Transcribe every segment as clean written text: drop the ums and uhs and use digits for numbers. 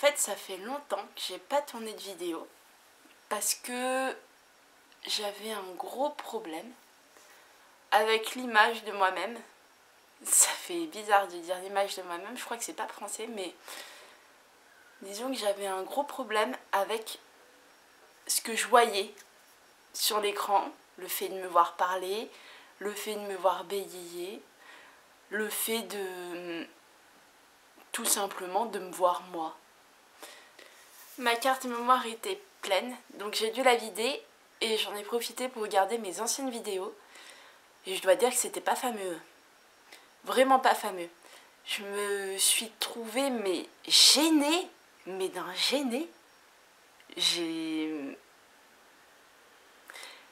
fait, ça fait longtemps que j'ai pas tourné de vidéo parce que j'avais un gros problème avec l'image de moi-même. Ça fait bizarre de dire l'image de moi-même, je crois que c'est pas français, mais disons que j'avais un gros problème avec ce que je voyais sur l'écran, le fait de me voir parler, le fait de me voir bégayer, le fait de tout simplement de me voir moi. Ma carte mémoire était pleine, donc j'ai dû la vider et j'en ai profité pour regarder mes anciennes vidéos. Et je dois dire que c'était pas fameux. Vraiment pas fameux. Je me suis trouvée mais gênée, mais d'un gêné.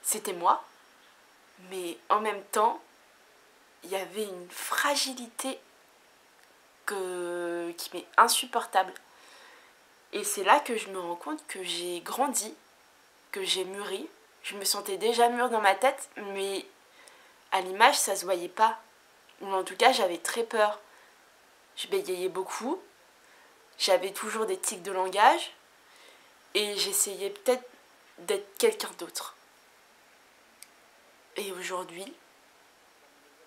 C'était moi, mais en même temps, il y avait une fragilité qui m'est insupportable. Et c'est là que je me rends compte que j'ai grandi, que j'ai mûri. Je me sentais déjà mûre dans ma tête, mais à l'image, ça se voyait pas. Ou en tout cas, j'avais très peur. Je bégayais beaucoup, j'avais toujours des tics de langage, et j'essayais peut-être d'être quelqu'un d'autre. Et aujourd'hui,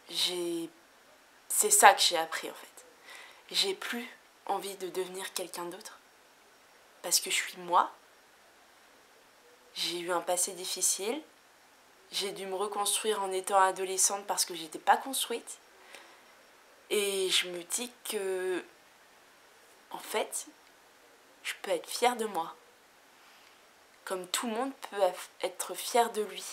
c'est ça que j'ai appris en fait. J'ai plus envie de devenir quelqu'un d'autre. Parce que je suis moi. J'ai eu un passé difficile. J'ai dû me reconstruire en étant adolescente parce que j'étais pas construite. Et je me dis que, en fait, je peux être fière de moi. Comme tout le monde peut être fier de lui.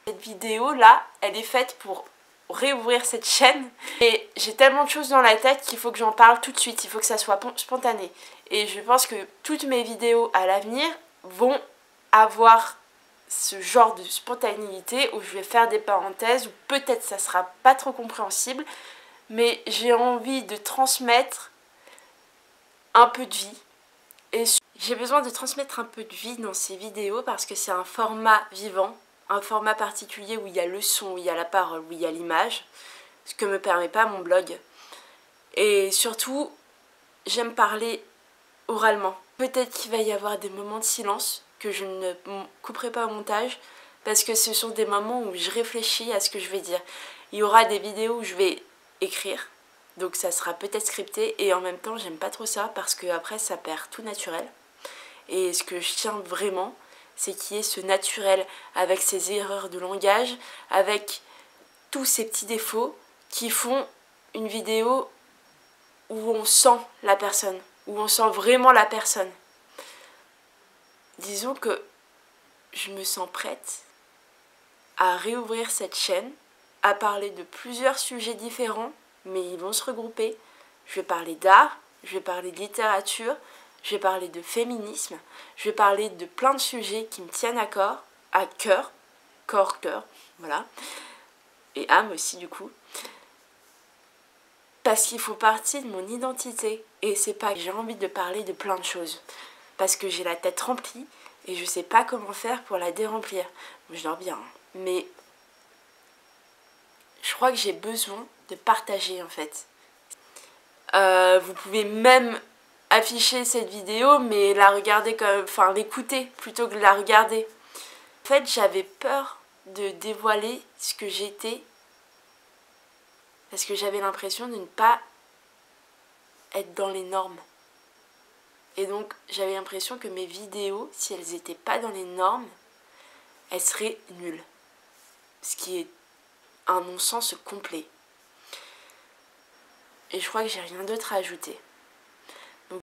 Cette vidéo là, elle est faite pour réouvrir cette chaîne. Et j'ai tellement de choses dans la tête qu'il faut que j'en parle tout de suite. Il faut que ça soit spontané. Et je pense que toutes mes vidéos à l'avenir vont avoir ce genre de spontanéité où je vais faire des parenthèses, ou peut-être ça sera pas trop compréhensible, mais j'ai envie de transmettre un peu de vie. Et j'ai besoin de transmettre un peu de vie dans ces vidéos parce que c'est un format vivant, un format particulier où il y a le son, où il y a la parole, où il y a l'image, ce que me permet pas mon blog. Et surtout, j'aime parler oralement. Peut-être qu'il va y avoir des moments de silence que je ne couperai pas au montage parce que ce sont des moments où je réfléchis à ce que je vais dire. Il y aura des vidéos où je vais écrire, donc ça sera peut-être scripté, et en même temps j'aime pas trop ça parce que après ça perd tout naturel. Et ce que je tiens vraiment, c'est qu'il y ait ce naturel avec ses erreurs de langage, avec tous ces petits défauts qui font une vidéo où on sent la personne, où on sent vraiment la personne. Disons que je me sens prête à réouvrir cette chaîne, à parler de plusieurs sujets différents, mais ils vont se regrouper. Je vais parler d'art, je vais parler de littérature, je vais parler de féminisme, je vais parler de plein de sujets qui me tiennent à cœur, corps, cœur, voilà, et âme aussi du coup. Parce qu'ils font partie de mon identité. Et c'est pas que j'ai envie de parler de plein de choses. Parce que j'ai la tête remplie et je sais pas comment faire pour la déremplir. Je dors bien, mais je crois que j'ai besoin de partager en fait. Vous pouvez même afficher cette vidéo, mais la regarder quand même, enfin l'écouter plutôt que de la regarder. En fait, j'avais peur de dévoiler ce que j'étais parce que j'avais l'impression de ne pas être dans les normes. Et donc j'avais l'impression que mes vidéos, si elles n'étaient pas dans les normes, elles seraient nulles. Ce qui est un non-sens complet. Et je crois que j'ai rien d'autre à ajouter.